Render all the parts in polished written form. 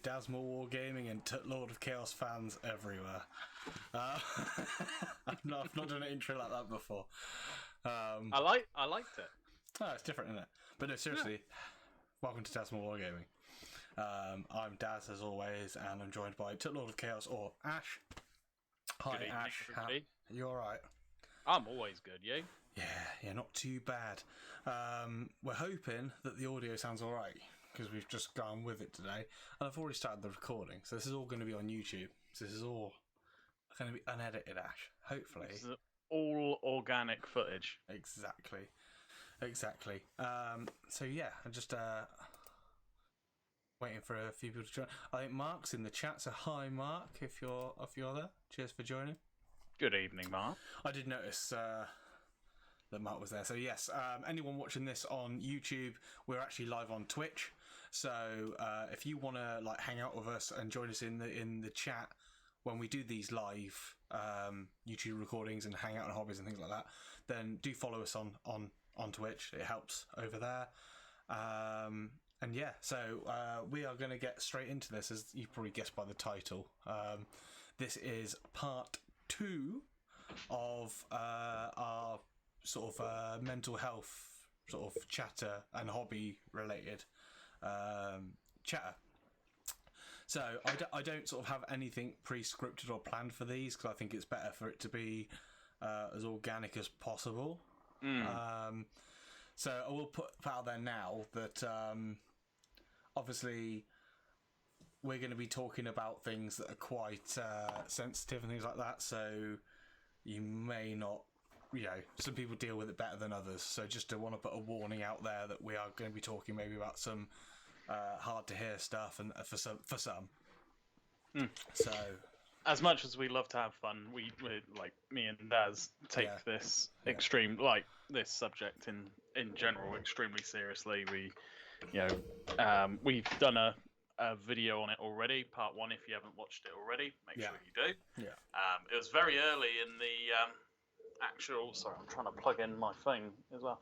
Daz Wargaming and Lord of Chaos fans everywhere. I've not done an intro like that before. I liked it. Oh, it's different, isn't it? But no, seriously, welcome to Daz Wargaming. I'm Daz as always, and I'm joined by Lord of Chaos or Ash. Hi, Good evening, Ash. everybody. You all right? I'm always good, you? Yeah, not too bad. We're hoping that the audio sounds all right because we've just gone with it today, and I've already started the recording, so this is all going to be on YouTube. So this is all going to be unedited, Ash. Hopefully, This is all organic footage. Exactly. So yeah, I'm just waiting for a few people to join. I think Mark's in the chat, so hi, Mark, if you're there. Cheers for joining. Good evening, Mark. I did notice that Mark was there. So yes, anyone watching this on YouTube, we're actually live on Twitch. So if you want to hang out with us and join us in the chat when we do these live YouTube recordings and hang out on hobbies and things like that, then do follow us on Twitch. It helps over there. And yeah, so we are going to get straight into this, as you probably guessed by the title. This is part 2 of our sort of mental health sort of chatter and hobby related chatter. So I don't sort of have anything pre-scripted or planned for these because I think it's better for it to be as organic as possible. So I will put out there now that obviously we're going to be talking about things that are quite sensitive and things like that. So you may not, some people deal with it better than others. So just to want to put a warning out there that we are going to be talking maybe about some hard to hear stuff, and for some. So as much as we love to have fun, we like me and Daz take this this subject in general extremely seriously. We've done a video on it already, part 1. If you haven't watched it already, make sure you do. It was very early in the actual. Sorry, I'm trying to plug in my phone as well.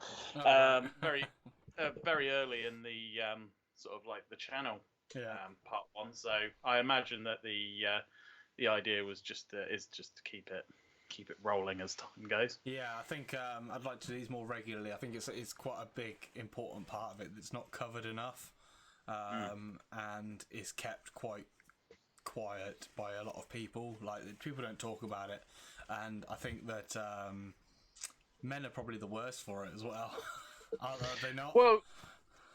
Very early in the sort of the channel, part 1. So I imagine that the idea was just to keep it rolling as time goes. Yeah, I think I'd like to do these more regularly. I think it's quite a big important part of it that's not covered enough, and is kept quite quiet by a lot of people. People don't talk about it, and I think that men are probably the worst for it as well. Are they not? Well,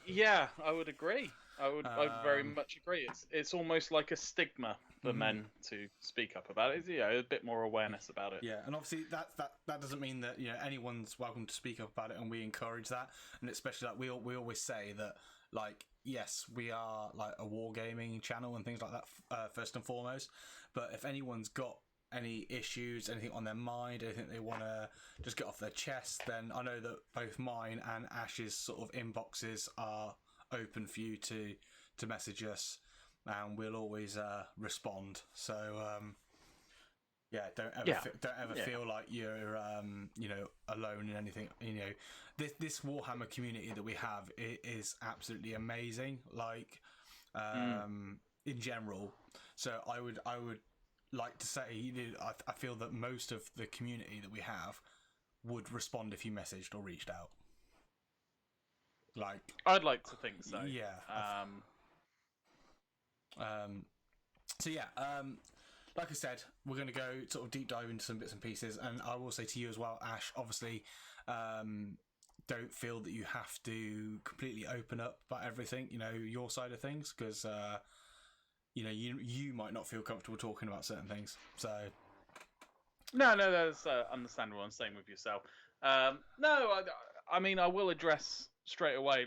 yeah, I would agree. I would very much agree. It's almost like a stigma for men to speak up about it. A bit more awareness about it. Yeah, and obviously that doesn't mean that anyone's welcome to speak up about it, and we encourage that. And especially we always say that yes, we are a wargaming channel and things like that first and foremost. But if anyone's got any issues, anything on their mind, anything they want to just get off their chest, then I know that both mine and Ash's sort of inboxes are open for you to message us, and we'll always respond. So don't ever feel like you're alone in anything. This Warhammer community that we have is absolutely amazing, in general. So I would like to say, I feel that most of the community that we have would respond if you messaged or reached out. I'd like to think so. Yeah. Like I said, we're going to go sort of deep dive into some bits and pieces, and I will say to you as well, Ash, obviously, don't feel that you have to completely open up about everything, your side of things, because you might not feel comfortable talking about certain things. So no, that's understandable. And same with yourself. No, I mean, I will address straight away.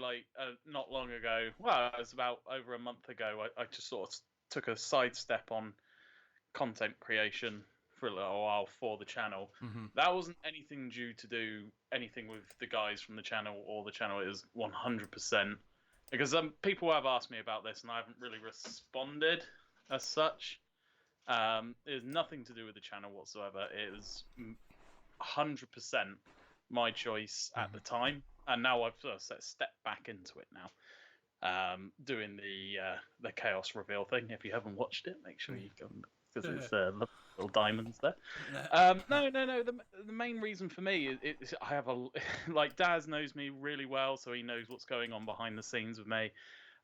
Not long ago, well, it was about over a month ago. I just sort of took a sidestep on content creation for a little while for the channel. That wasn't anything due to do anything with the guys from the channel or the channel. It was 100%. Because people have asked me about this, and I haven't really responded as such. It has nothing to do with the channel whatsoever. It was 100% my choice at the time, and now I've sort of stepped back into it now. doing the chaos reveal thing. If you haven't watched it, make sure you go, because it's little diamonds there. No. The main reason for me is I have a like Daz knows me really well, so he knows what's going on behind the scenes with me.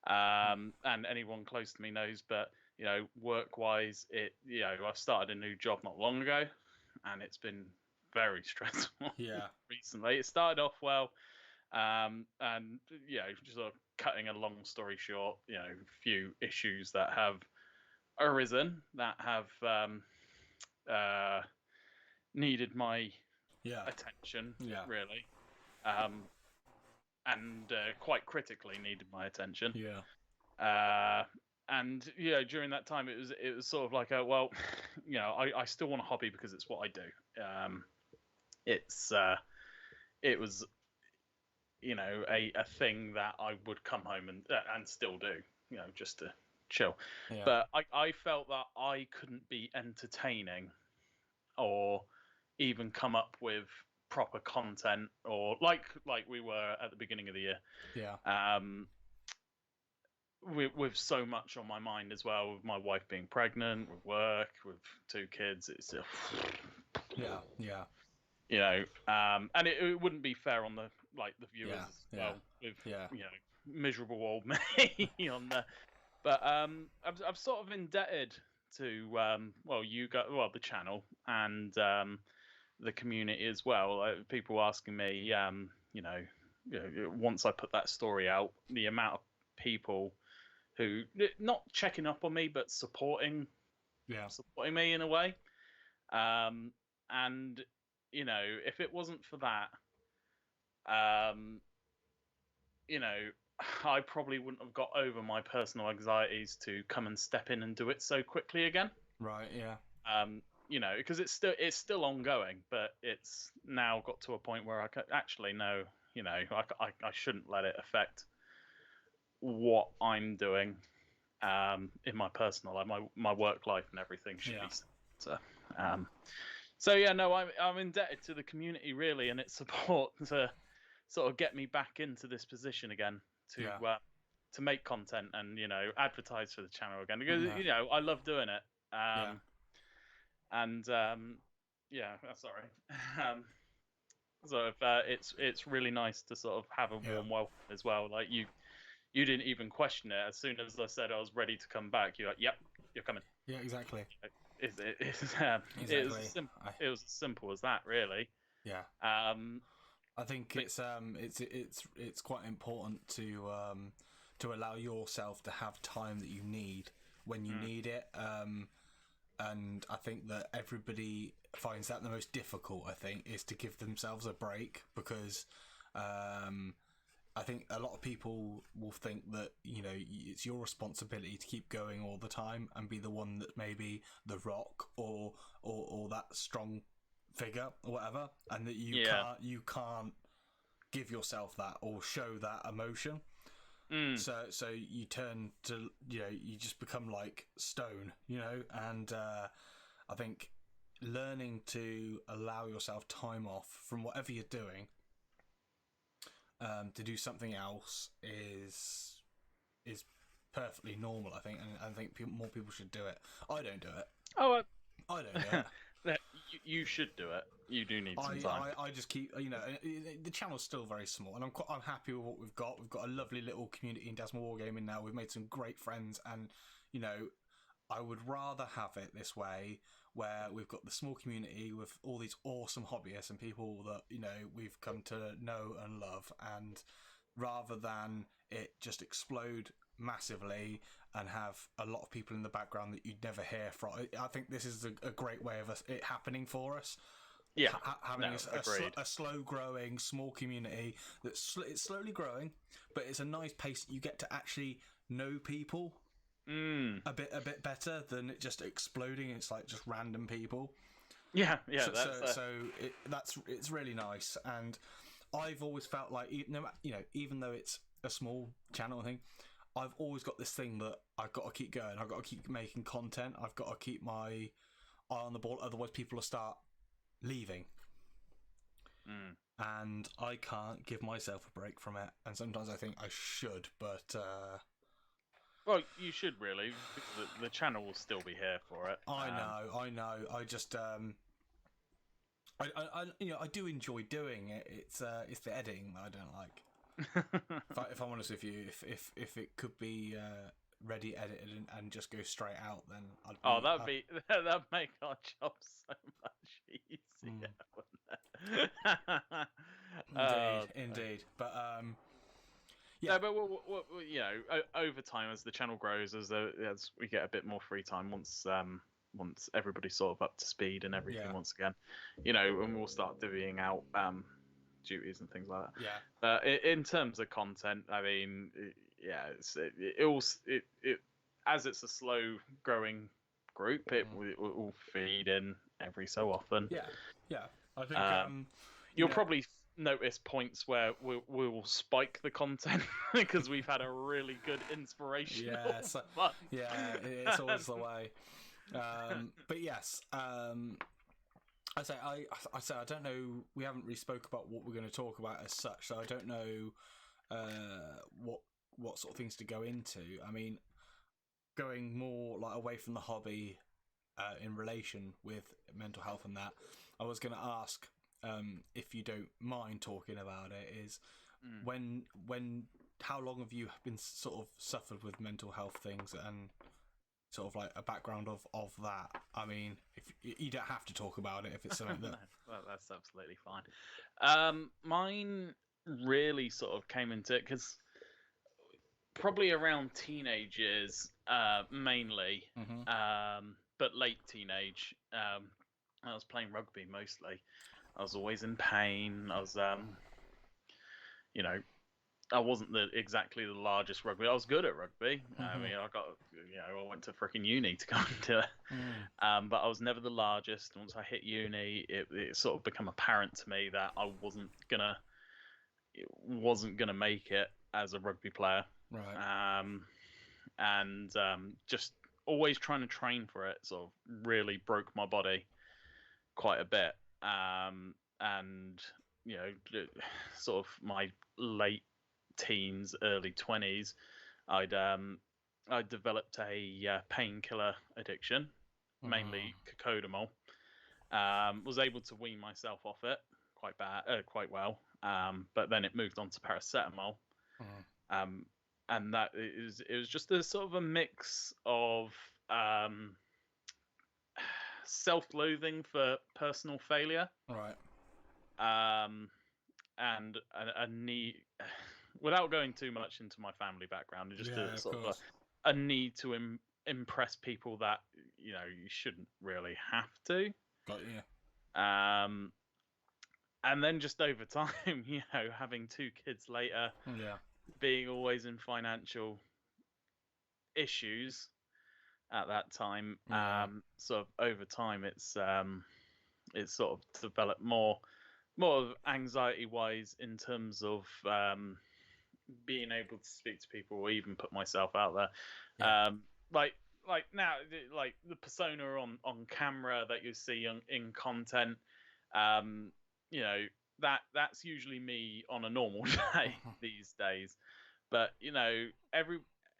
And anyone close to me knows. But work-wise, I've started a new job not long ago, and it's been very stressful. Yeah. Recently, it started off well. And just sort of cutting a long story short, a few issues that have arisen that have needed my attention, really, and quite critically needed my attention. And during that time, it was sort of like I still want a hobby because it's what I do. It was a thing that I would come home and still do, just to chill. But I felt that I couldn't be entertaining or even come up with proper content, or like we were at the beginning of the year. With so much on my mind as well, with my wife being pregnant, with work, with 2 kids, it's and it wouldn't be fair on the viewers as well, with miserable old me on there. But I'm sort of indebted to the channel and the community as well. People asking me, once I put that story out, the amount of people who not checking up on me but supporting me in a way, and if it wasn't for that, I probably wouldn't have got over my personal anxieties to come and step in and do it so quickly again. Right. Yeah. Because it's still ongoing, but it's now got to a point where I actually know, I shouldn't let it affect what I'm doing in my personal life, my work life and everything should be. So I'm indebted to the community really, and its support to sort of get me back into this position again to make content and advertise for the channel again, because I love doing it. It's really nice to sort of have a warm welcome as well. Like you didn't even question it. As soon as I said I was ready to come back, you're like, "Yep, you're coming." Yeah, exactly. It was as simple as that, really. Yeah. I think it's quite important to allow yourself to have time that you need when you need it. And I think that everybody finds that the most difficult, I think, is to give themselves a break, because I think a lot of people will think that, it's your responsibility to keep going all the time and be the one that maybe the rock or that strong figure or whatever, and that you can't give yourself that or show that emotion. So you turn to, you just become like stone, and I think learning to allow yourself time off from whatever you're doing to do something else is perfectly normal, I think, and I think more people should do it. I don't do it. I don't do it. You should do it. You do need some time. I just keep, the channel's still very small, and I'm happy with what we've got. We've got a lovely little community in Daz and WARGAMING now. We've made some great friends, and I would rather have it this way, where we've got the small community with all these awesome hobbyists and people that we've come to know and love, and rather than it just explode massively and have a lot of people in the background that you'd never hear from. I think this is a great way of it happening for us. Yeah, having a slow growing small community it's slowly growing, but it's a nice pace. You get to actually know people a bit better than it just exploding. It's like just random people. It's really nice, and I've always felt like, even though it's a small channel thing, I've always got this thing that I've got to keep going. I've got to keep making content. I've got to keep my eye on the ball. Otherwise, people will start leaving. and I can't give myself a break from it. And sometimes I think I should, but Well, you should really, because the channel will still be here for it. I know. I just I do enjoy doing it. It's the editing that I don't like. If I'm honest with you, if it could be ready edited and just go straight out, then I'd be. That'd make our job so much easier. Indeed. But yeah. No, but we'll, you know, over time as the channel grows, as we get a bit more free time, once everybody's sort of up to speed and everything once again, you know, and we'll start divvying out duties and things like that. In terms of content, I mean, it as it's a slow growing group, it will feed in every so often. Yeah. I think you'll probably notice points where we'll spike the content because we've had a really good inspiration. It's always the way. But yes, I say I don't know. We haven't really spoke about what we're going to talk about as such, so I don't know what sort of things to go into. I mean, going more like away from the hobby in relation with mental health and that, I was going to ask if you don't mind talking about it. Is when how long have you been sort of suffered with mental health things and sort of like a background of that? I mean, if you don't have to talk about it if it's something that no, that's absolutely fine. Mine really sort of came into it because probably around teenage years, mainly, but late teenage. I was playing rugby mostly. I was always in pain. I was, you know, I wasn't exactly the largest rugby. I was good at rugby. I mean, I went to freaking uni to go and do it. But I was never the largest. Once I hit uni, it sort of became apparent to me that I wasn't gonna make it as a rugby player. Right. And just always trying to train for it sort of really broke my body quite a bit. And you know, sort of my late teens, early 20s, I developed a painkiller addiction, mainly cocodamol. Was able to wean myself off it quite well, but then it moved on to paracetamol. And that it was just a sort of a mix of self-loathing for personal failure, right, and a need, without going too much into my family background, just a sort of a need to impress people that, you know, you shouldn't really have to. Got you. And then just over time, you know, having 2 kids later, being always in financial issues at that time, sort of over time, it's sort of developed more of anxiety-wise in terms of being able to speak to people or even put myself out there. Like now, like the persona on camera that you see in content, you know, that's usually me on a normal day these days. But you know,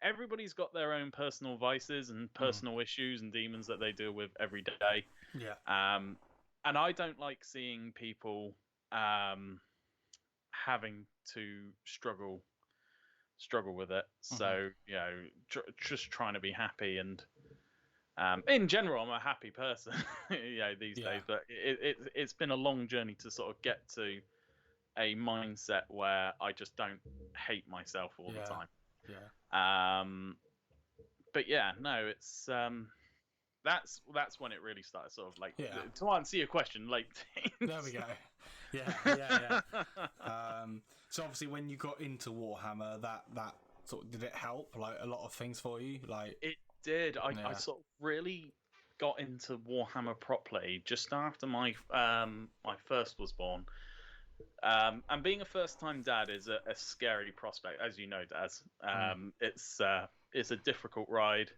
everybody's got their own personal vices and personal issues and demons that they deal with every day. And I don't like seeing people having to struggle with it. So you know, just trying to be happy, and in general, I'm a happy person, you know, these days. But it's been a long journey to sort of get to a mindset where I just don't hate myself all the time. But yeah, no, it's that's when it really started, sort of like, to answer your question, late teens. There we go. Yeah. So obviously, when you got into Warhammer, that sort of, did it help? Like a lot of things for you? Like it did. I sort of really got into Warhammer properly just after my my first was born. And being a first-time dad is a scary prospect, as you know, Daz. It's a difficult ride.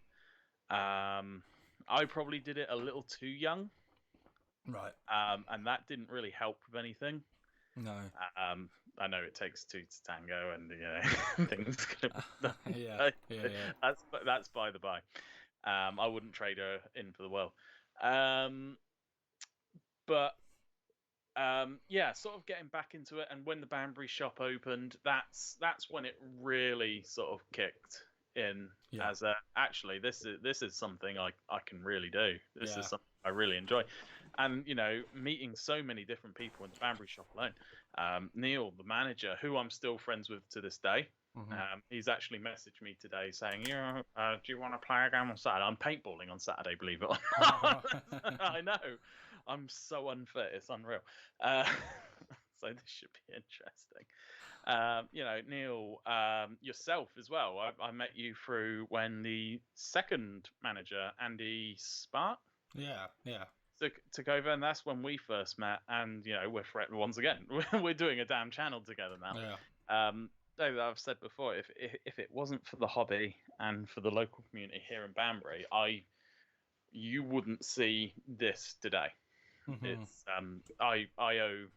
I probably did it a little too young, right? And that didn't really help with anything. No. I know it takes two to tango, and things. Yeah. That's by the by. I wouldn't trade her in for the world. But sort of getting back into it, and when the Banbury shop opened, that's when it really sort of kicked in. Yeah. As actually, this is something I can really do. This Yeah. is something I really enjoy, and meeting so many different people in the Banbury shop alone. Neil, the manager, who I'm still friends with to this day. He's actually messaged me today saying, do you want to play a game on Saturday? I'm paintballing on Saturday, believe it or not. I know. I'm so unfit, it's unreal. So this should be interesting. Neil, yourself as well. I met you through when the second manager, Andy Spark, took over, and that's when we first met. And we're once again we're doing a damn channel together now. I've said before, if it wasn't for the hobby and for the local community here in Banbury, you wouldn't see this today. It's I owe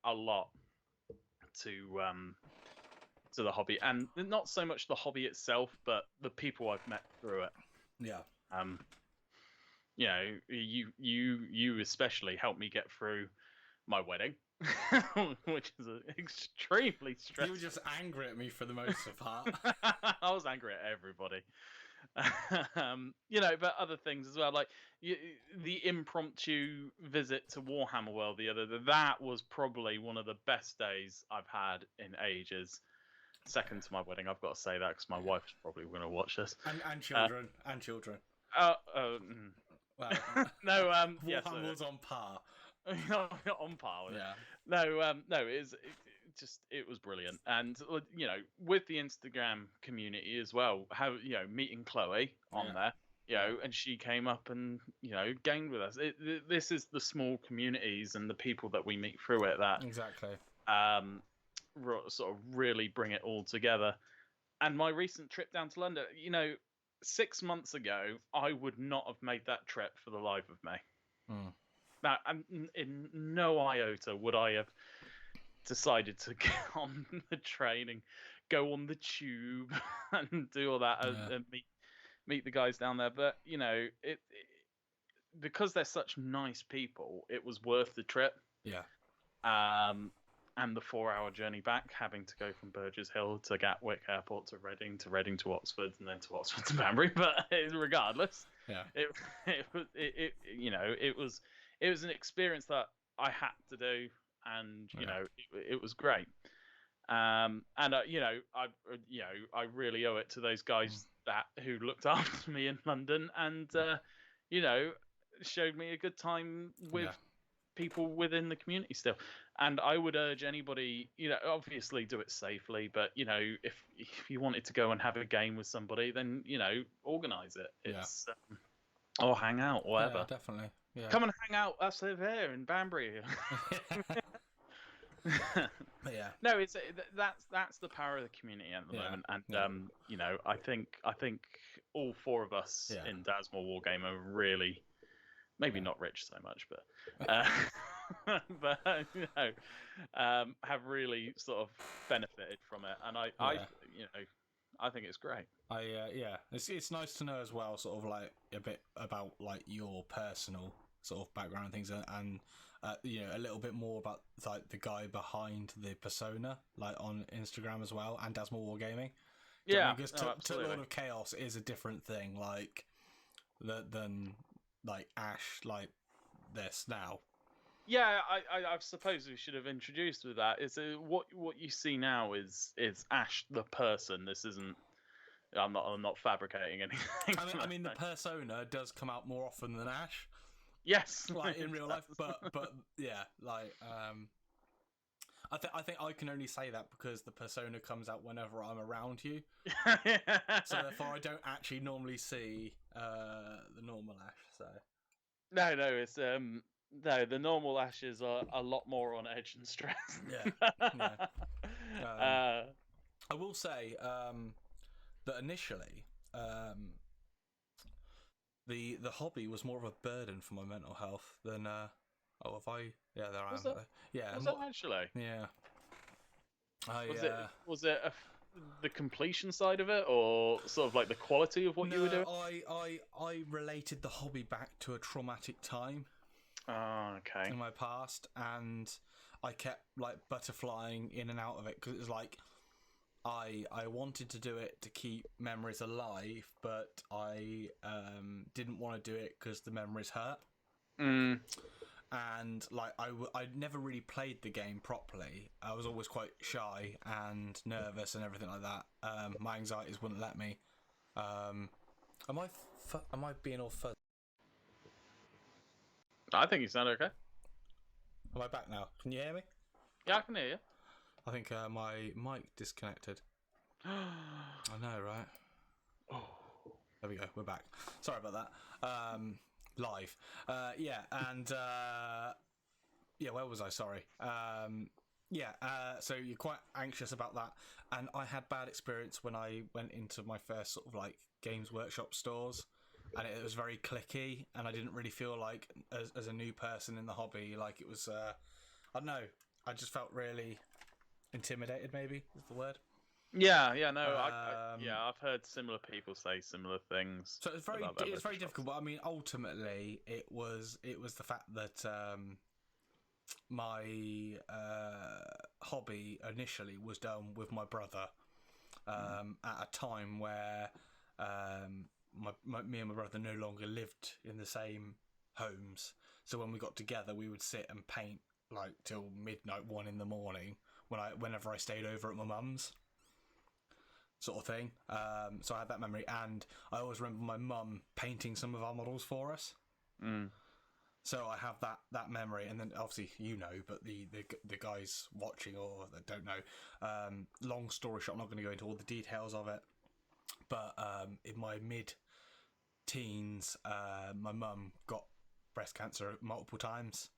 a lot to the hobby, and not so much the hobby itself, but the people I've met through it. You especially helped me get through my wedding, which is extremely stressful. You were just angry at me for the most part. I was angry at everybody. But other things as well, like the impromptu visit to Warhammer World that was probably one of the best days I've had in ages. Second to my wedding, I've got to say that, because my wife's probably going to watch this. And children. And children. Well, no, Warhammer was on par. On par with it. No, it was brilliant. And with the Instagram community as well, how meeting Chloe on there, and she came up and gamed with us. This is the small communities and the people that we meet through it that sort of really bring it all together. And my recent trip down to London, 6 months ago, I would not have made that trip for the life of me. Now, in no iota would I have decided to get on the train and go on the tube and do all that and meet the guys down there. But it because they're such nice people, it was worth the trip. And the 4-hour journey back, having to go from Burgess Hill to Gatwick Airport to Reading to Oxford, and then to Oxford to Banbury. But regardless, it was an experience that I had to do, and it was great. I really owe it to those guys who looked after me in London, and showed me a good time with people within the community still. And I would urge anybody, obviously do it safely, but if you wanted to go and have a game with somebody, then organize it. It's or hang out, or whatever. Yeah, definitely. Yeah. Come and hang out. Us over here in Banbury. No, it's that's the power of the community at the moment, and I think all four of us in Dasmore Wargame are really, maybe not rich so much, but have really sort of benefited from it, and I think it's great. It's nice to know as well, sort of like a bit about like your personal sort of background and things, and a little bit more about like the guy behind the persona, like on Instagram as well, and Dasmore Wargaming. Because to Lord of Chaos is a different thing, like than like Ash, like this now. Yeah, I suppose we should have introduced with that. It's what you see now is Ash the person. This isn't. I'm not fabricating anything. I mean, the persona does come out more often than Ash. Yes, like in real life, but yeah, like I think I can only say that because the persona comes out whenever I'm around you. So therefore, I don't actually normally see the normal Ash. So no, it's no, the normal Ashes are a lot more on edge and stress. I will say that initially, the hobby was more of a burden for my mental health than Oh, have I? Yeah, there I am. Was that? Yeah, Was that actually? yeah. I Was it the completion side of it, or sort of like the quality of what you were doing? I related the hobby back to a traumatic time Oh, okay. in my past, and I kept like butterflying in and out of it because it was like I wanted to do it to keep memories alive, but I didn't want to do it because the memories hurt. Mm. And like I never really played the game properly. I was always quite shy and nervous and everything like that. My anxieties wouldn't let me. Am I being all fuzzy? I think you sound okay. Am I back now? Can you hear me? Yeah, I can hear you. I think my mic disconnected. I know, right? Oh. There we go. We're back. Sorry about that. Live. Yeah, and yeah, where was I? Sorry. So you're quite anxious about that, and I had bad experience when I went into my first sort of like Games Workshop stores, and it was very clicky, and I didn't really feel like as a new person in the hobby, like it was. I don't know. I just felt really intimidated. Maybe is the word. Yeah, no, I've heard similar people say similar things. So it's very difficult. But I mean, ultimately, it was the fact that my hobby initially was done with my brother at a time where me and my brother no longer lived in the same homes. So when we got together, we would sit and paint like till midnight, 1 in the morning whenever I stayed over at my mum's. Sort of thing. So I had that memory, and I always remember my mum painting some of our models for us. Mm. So I have that memory, and then obviously but the guys watching or that don't know. Long story short, I'm not going to go into all the details of it, but in my mid-teens, my mum got breast cancer multiple times,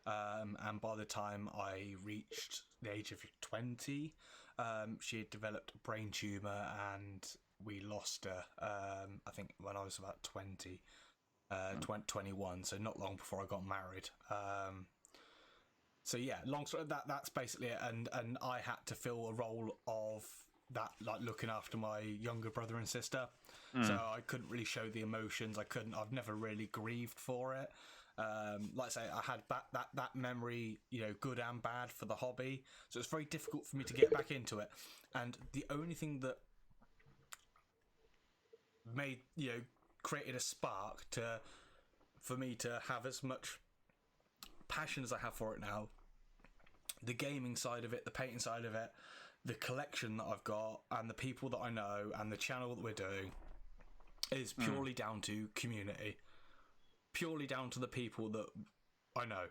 and by the time I reached the age of 20. She had developed a brain tumour, and we lost her, I think, when I was about 20, 21, so not long before I got married. So yeah, long story, that's basically it, and I had to fill a role of that, like looking after my younger brother and sister. So I couldn't really show the emotions. I've never really grieved for it. Like I say, I had that memory, good and bad for the hobby. So it's very difficult for me to get back into it. And the only thing that made, created a spark for me to have as much passion as I have for it now, the gaming side of it, the painting side of it, the collection that I've got, and the people that I know, and the channel that we're doing, is purely down to community. Purely down to the people that I know.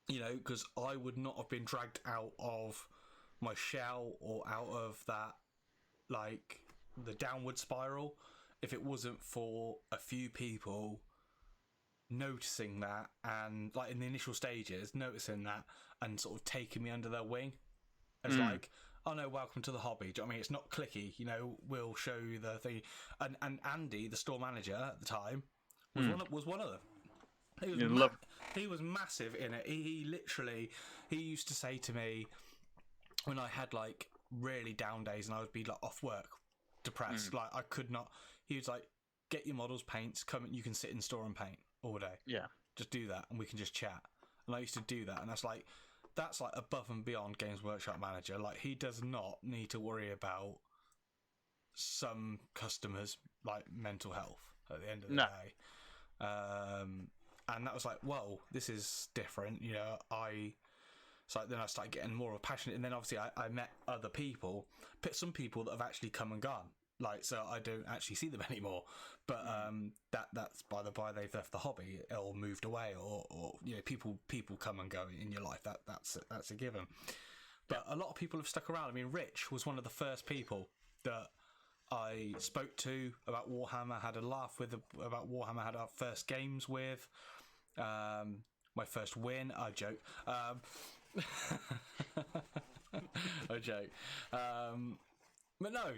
Because I would not have been dragged out of my shell or out of that, like, the downward spiral, if it wasn't for a few people noticing that, and, like, in the initial stages, noticing that and sort of taking me under their wing. It's like, oh no, welcome to the hobby. Do you know what I mean? It's not clicky, we'll show you the thing. And Andy, the store manager at the time, was one of them. He was massive in it. He literally, he used to say to me when I had like really down days and I would be like off work, depressed, like I could not, he was like, get your models, paints, come and you can sit in store and paint all day. Yeah. Just do that and we can just chat. And I used to do that, and that's like above and beyond Games Workshop manager. Like, he does not need to worry about some customers' like mental health at the end of the day. And that was like, whoa, this is different. So then I started getting more of a passion, and then obviously I met other people, some people that have actually come and gone. Like, so I don't actually see them anymore. But that's by the by, they've left the hobby or moved away, or people come and go in your life. That's a given. But a lot of people have stuck around. I mean, Rich was one of the first people that I spoke to about Warhammer, had a laugh with about Warhammer, had our first games with. My first win, I joke. I joke. But no,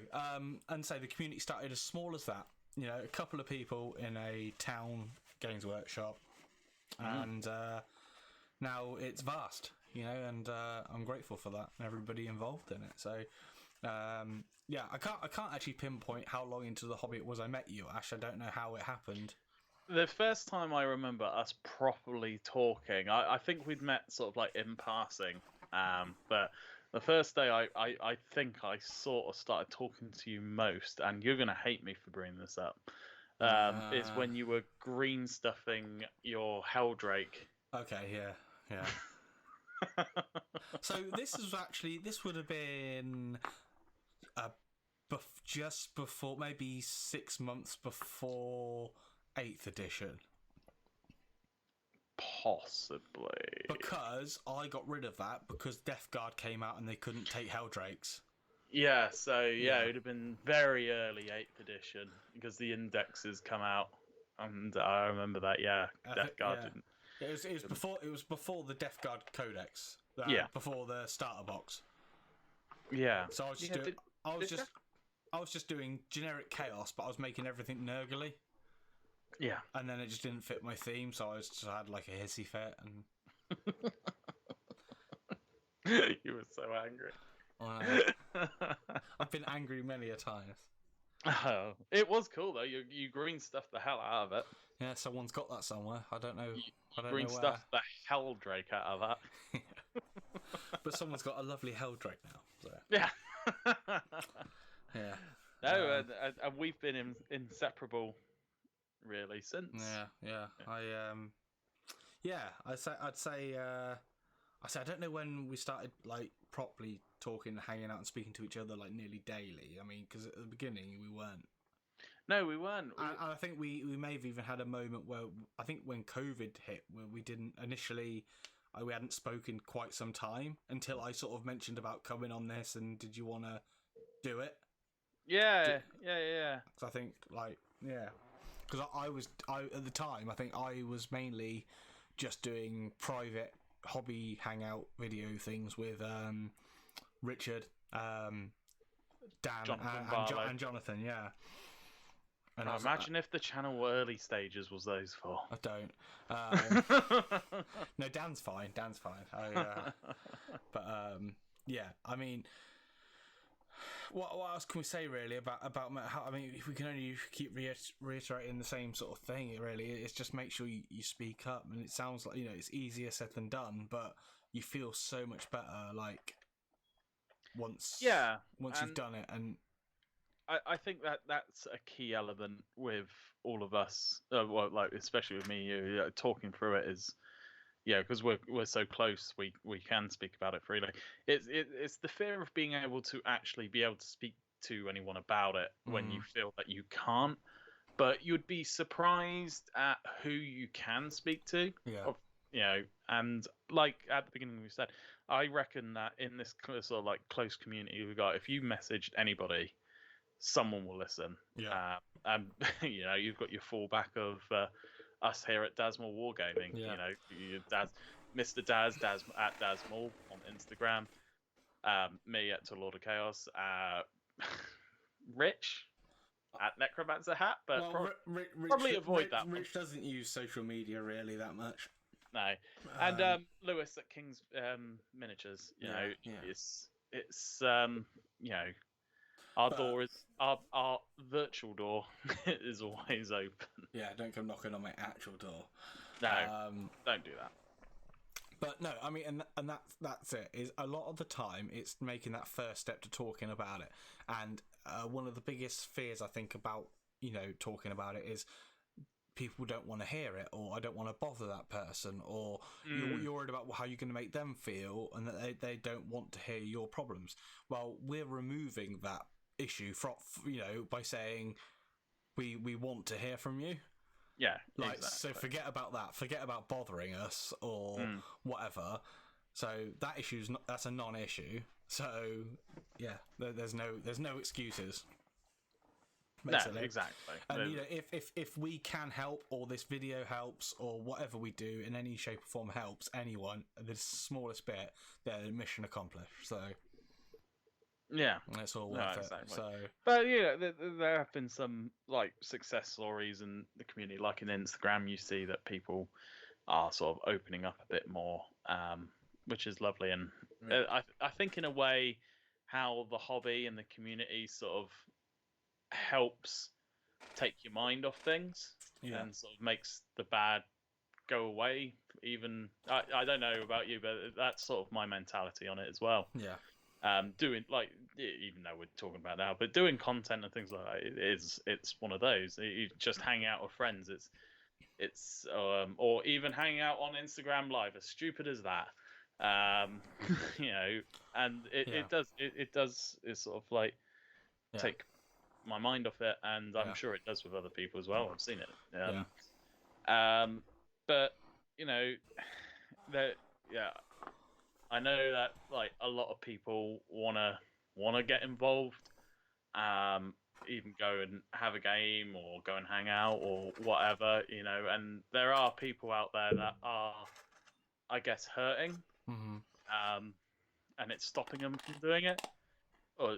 and so the community started as small as that. A couple of people in a town Games Workshop, and now it's vast, and I'm grateful for that and everybody involved in it. So, I can't actually pinpoint how long into the hobby it was I met you, Ash. I don't know how it happened. The first time I remember us properly talking, I think we'd met sort of like in passing, but the first day I think I sort of started talking to you most, and you're going to hate me for bringing this up, is when you were green stuffing your Helldrake. Okay, yeah. So this would have been just before, maybe 6 months before 8th edition. Possibly. Because I got rid of that because Death Guard came out and they couldn't take Helldrakes. Yeah, so it would have been very early 8th edition because the indexes come out, and I remember that. Yeah, Death Guard didn't. It was before the Death Guard Codex. Before the starter box. Yeah. So I was just doing generic chaos, but I was making everything nurgly. Yeah. And then it just didn't fit my theme, so I had like a hissy fit, and you were so angry. I've been angry many a time. Oh, it was cool though. You green stuffed the hell out of it. Yeah, someone's got that somewhere. I don't know. Green stuffed the Helldrake out of that. But someone's got a lovely Helldrake now. So. Yeah. Yeah. No, and we've been inseparable, really, since. Yeah. I'd say I don't know when we started like properly talking, hanging out, and speaking to each other like nearly daily. I mean, because at the beginning we weren't. No, we weren't. And I think we may have even had a moment where I think when COVID hit, where we didn't initially. We hadn't spoken quite some time until I sort of mentioned about coming on this, and did you want to do it? Yeah. Because I think because I at the time I think I was mainly just doing private hobby hangout video things with Richard, Dan, and Jonathan. Yeah. And imagine if the channel early stages was those four. I don't. No, Dan's fine. But I mean, what else can we say really about how? I mean, if we can only keep reiterating the same sort of thing, really, it's just make sure you speak up. And it sounds like it's easier said than done, but you feel so much better like once you've done it. And I think that's a key element with all of us, especially with me, you talking through it is, because we're so close, we can speak about it freely. It's the fear of being able to actually be able to speak to anyone about it when you feel that you can't, but you'd be surprised at who you can speak to. And like at the beginning we said, I reckon that in this sort of like close community we've got, if you messaged anybody, someone will listen. And you've got your fallback of us here at Dasmall Wargaming. Mr. Daz at Dasmall on Instagram, me at To Lord of Chaos, Rich at Necromancer Hat, but probably avoid that. Rich doesn't use social media really that much. No, and Lewis at King's Miniatures. It's our door is our virtual door is always open. Yeah, don't come knocking on my actual door. No, don't do that. But no, I mean, and that's it. Is a lot of the time it's making that first step to talking about it, and one of the biggest fears I think about talking about it is people don't want to hear it, or I don't want to bother that person, or you're worried about how you're going to make them feel, and that they don't want to hear your problems. Well, we're removing that issue from by saying we want to hear from you. Yeah, exactly. So forget about that. Forget about bothering us or whatever. So that that's a non-issue. So yeah, there's no excuses. Basically. No, exactly. And if we can help, or this video helps, or whatever we do in any shape or form helps anyone, the smallest bit, then mission accomplished. So Yeah. It's all No, worth it. exactly. So, But yeah, there have been some like success stories in the community, like in Instagram. You see that people are sort of opening up a bit more, which is lovely. And I think in a way, how the hobby and the community sort of helps take your mind off things yeah, and sort of makes the bad go away. Even I don't know about you, but that's sort of my mentality on it as well. yeah, Doing like, even though we're talking about now, but doing content and things like that, it's one of those. You just hang out with friends. It's or even hanging out on Instagram Live, as stupid as that. You know, and it does it's sort of like take my mind off it, and I'm sure it does with other people as well. I've seen it. But you know, that I know that like a lot of people wanna get involved, even go and have a game or go and hang out or whatever, you know. And there are people out there that are, I guess, hurting, and it's stopping them from doing it, or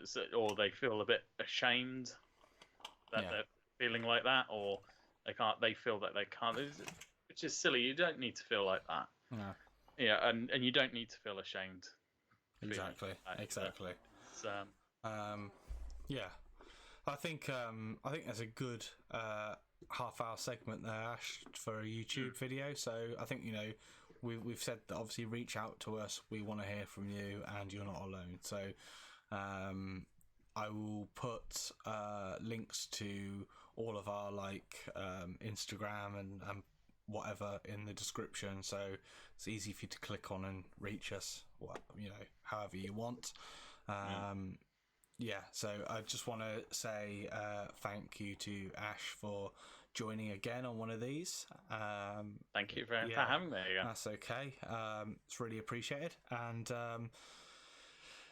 they feel a bit ashamed that they're feeling like that, or they feel that they can't, which is silly. You don't need to feel like that. no. Yeah, and you don't need to feel ashamed. Exactly. So, yeah, I think there's a good half-hour segment there, Ash, for a YouTube video. So I think, you know, we've said that obviously reach out to us. We want to hear from you, and you're not alone. So I will put links to all of our Instagram and whatever in the description, so it's easy for you to click on and reach us, however you want. So I just want to say thank you to Ash for joining again on one of these. Thank you for having me again. That's okay. It's really appreciated. And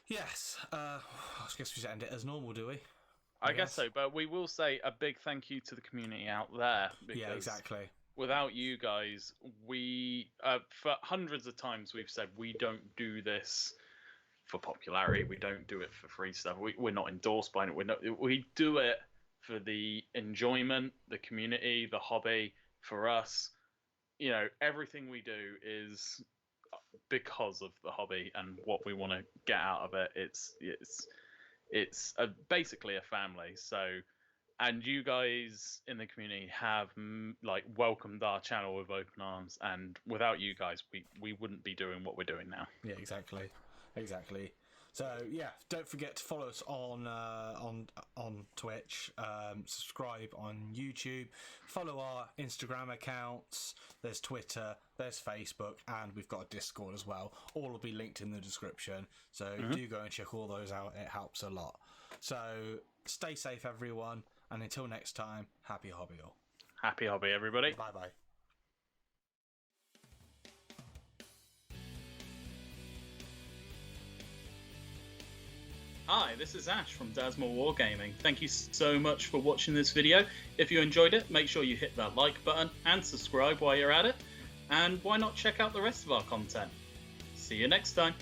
yes, I guess we should end it as normal, do we? I guess so, but we will say a big thank you to the community out there, because exactly. Without you guys, we for hundreds of times we've said we don't do this for popularity. We don't do it for free stuff. We're not endorsed by it. We do it for the enjoyment, the community, the hobby. For us, you know, everything we do is because of the hobby and what we want to get out of it. It's basically a family. So. And you guys in the community have welcomed our channel with open arms, and without you guys, we wouldn't be doing what we're doing now. Yeah, exactly. So yeah, don't forget to follow us on Twitch, subscribe on YouTube, follow our Instagram accounts. There's Twitter, there's Facebook, and we've got a Discord as well. All will be linked in the description. So do go and check all those out. It helps a lot. So stay safe, everyone. And until next time, happy hobby all. Happy hobby, everybody. Bye-bye. Hi, this is Ash from Daz and Wargaming. Thank you so much for watching this video. If you enjoyed it, make sure you hit that like button and subscribe while you're at it. And why not check out the rest of our content? See you next time.